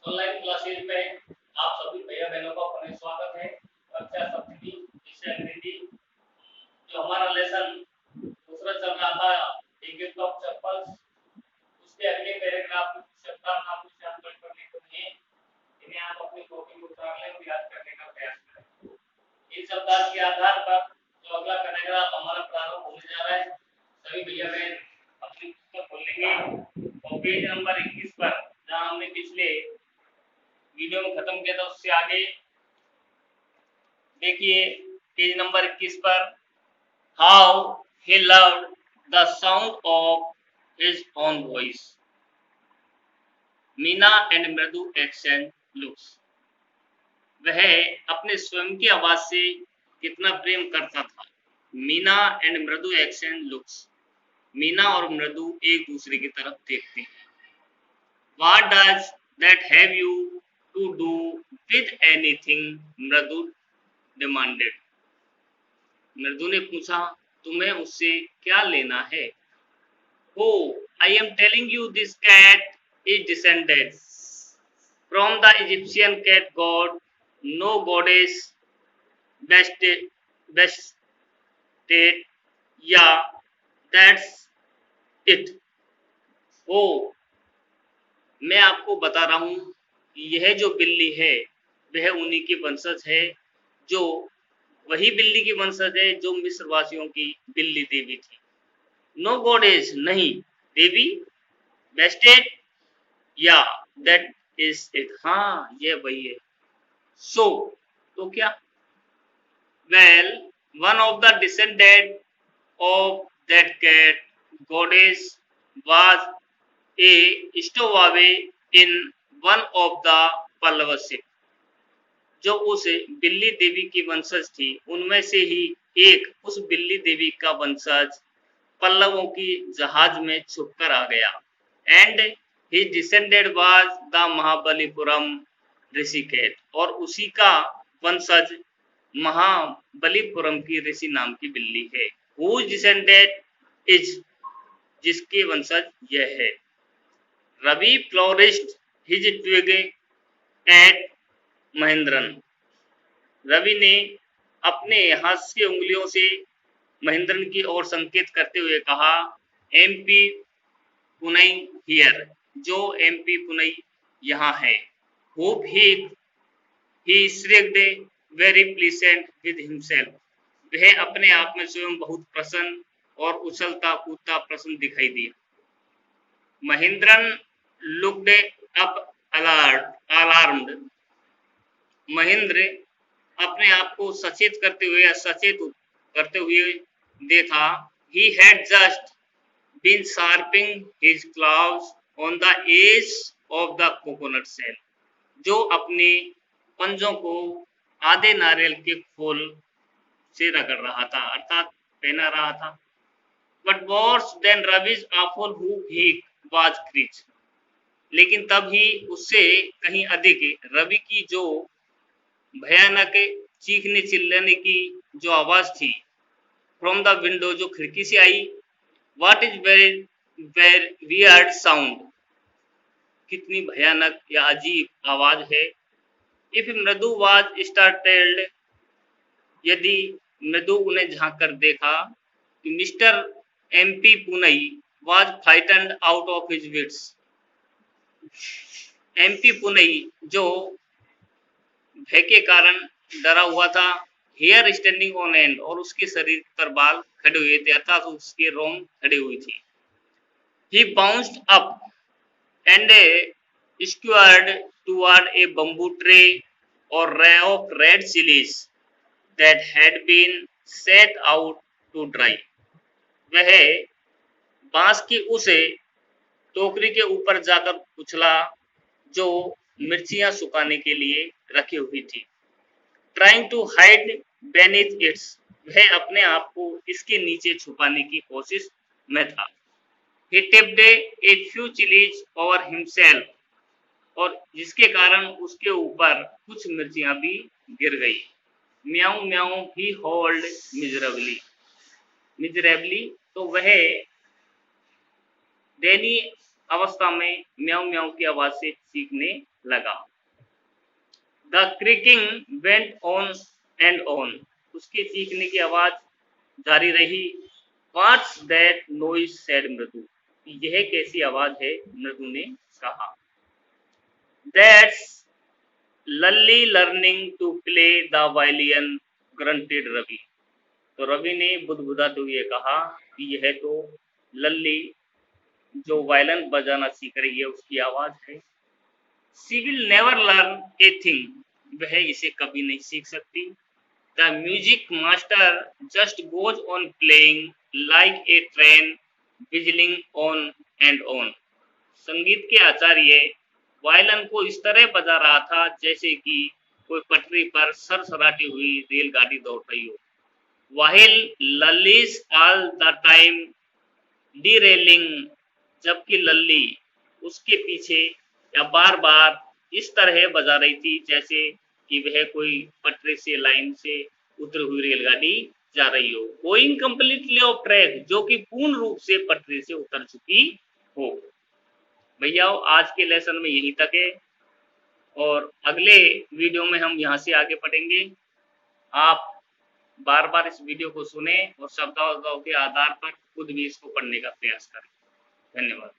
Online classes में आप सभी भैया बहनों का पुनः स्वागत है। कक्षा सप्तमी विषय अंग्रेजी। जो हमारा लेसन दूसरा चल रहा था इंग्लिश ऑफ चप्पल्स, उसके अगले पैराग्राफ शब्दार्थ आपको शामिल करने को है। इन्हें आप अपनी कॉपी में उतार लें और याद करने का प्रयास करें। इन शब्दार्थ के आधार पर जो अगला पैराग्राफ हमारा प्रारंभ होने जा रहा है, सभी भैया बहन अपनी पुस्तक खोलेंगे और पेज नंबर 21 पर, जहां हमने पिछले वीडियो में खत्म किया था उससे आगे देखिए पेज नंबर 21 पर, how he loved the sound of his own voice, Meena and मृदु एक्सेंट लुक्स। वह अपने स्वयं की आवाज से कितना प्रेम करता था। मीना एंड मृदु एक्सेंट लुक्स, मीना और मृदु एक दूसरे की तरफ देखते हैं। What does that have you to do with anything? मृदु demanded. मृदु ने पूछा, तुम्हें उससे क्या लेना है? Oh, I am telling you this cat is descended from the Egyptian cat god, no goddess best yeah, that's it. Oh, मैं आपको बता रहा हूँ कि यह जो बिल्ली है वह उन्हीं की वंशज है, जो वही बिल्ली की वंशज है जो मिस्र वासियों की बिल्ली देवी थी। नो गॉडेस, नहीं देवी, बेस्टेड, या दैट इज इट, हाँ यह वही है। सो तो क्या? Well, one of the descendant of that cat goddess was a stowaway in one of the Pallava ship. जो उस बिल्ली देवी की वंशज थी उनमें से ही एक उस बिल्ली देवी का वंशज पल्लवों की जहाज में छुपकर आ गया। And his descendant was the Mahabalipuram ऋषिकेट, और उसी का वंशज महाबलीपुरम की ऋषि नाम की बिल्ली है। whose descendant is, जिसके वंशज यह है। Ravi flourished his twig at Mahendran. Ravi ने अपने हाथ की उंगलियों से महेंद्रन की ओर संकेत करते हुए कहा, एमपी पुनई हियर, जो एमपी पुनई यहाँ है। Hope he shrieked very pleasant with himself, वह अपने आप में स्वयं बहुत प्रसन्न और उछलता कूदता प्रसन्न दिखाई दिया। Mahendran looked up alarmed. Mahendra अपने आप को सचेत करते हुए या सचेत करते हुए देखा। He had just been sharpening his claws on the edge of the coconut shell, जो अपने पंजों को आधे नारियल के खोल से रगड़ रहा था, अर्थात पहना रहा था। But worse than Ravi's awful hoof was Creech, लेकिन तब ही उससे कहीं अधिक रवि की जो भयानक चीखने चिल्लाने की जो आवाज थी, फ्रॉम द विंडो, जो खिड़की से आई। What is very weird sound, कितनी भयानक या अजीब आवाज है। इफ मृदु वाज स्टार्टेल्ड, यदि मृदु उन्हें झांक कर देखा, mister MP Punai was frightened out of his wits. MP Punai जो भय के कारण डरा हुआ था, हेयर स्टैंडिंग ऑन एंड, और उसके शरीर पर बाल खड़े हुए थे, अर्थात उसके रोम खड़े हुए थे। He bounced up and squared toward a bamboo tray और ray of red chillies that had been set out to dry. वह बांस की उस टोकरी के ऊपर जाकर उछला जो मिर्चियां सुखाने के लिए रखी हुई थी। Trying to hide beneath its, वह अपने आप को इसके नीचे छुपाने की कोशिश में था। He tipped a few chilies over himself, और जिसके कारण उसके ऊपर कुछ मिर्चियां भी गिर गई। म्याऊ म्याऊ ही हॉल्ड मिजरेबली, तो वह दयनीय अवस्था में म्याऊं म्याऊं की आवाज से चीखने लगा। The creaking went on and on, उसके चीखने की आवाज जारी रही। व्हाट्स दैट नॉइज सेड मृदु, यह कैसी आवाज है, मृदु ने कहा। That's Lalli learning to play the violin, grunted Ravi. तो रवि ने बुदबुदाते हुए कहा कि यह तो लल्ली जो वायलिन बजाना सीख रही है उसकी आवाज है। She will never learn a thing, वह इसे कभी नहीं सीख सकती। The music master just goes on playing like a train विजलिंग on and on, संगीत के आचार्य वायलिन को इस तरह बजा रहा था जैसे कि कोई पटरी पर सरसराती हुई रेलगाड़ी दौड़ रही हो। वाहिल ललीज ऑल द टाइम डीरेलिंग, जबकि लल्ली उसके पीछे या बार बार इस तरह बजा रही थी जैसे कि वह कोई पटरी से लाइन से उतरी हुई रेलगाड़ी जा रही हो। गोइंग कंप्लीटली ऑफ ट्रैक, जो कि पूर्ण रूप से पटरी से उतर चुकी हो। भैया आज के लेसन में यहीं तक है और अगले वीडियो में हम यहाँ से आगे पढ़ेंगे। आप बार बार इस वीडियो को सुने और शब्दावली के आधार पर खुद भी इसको पढ़ने का प्रयास करें। धन्यवाद।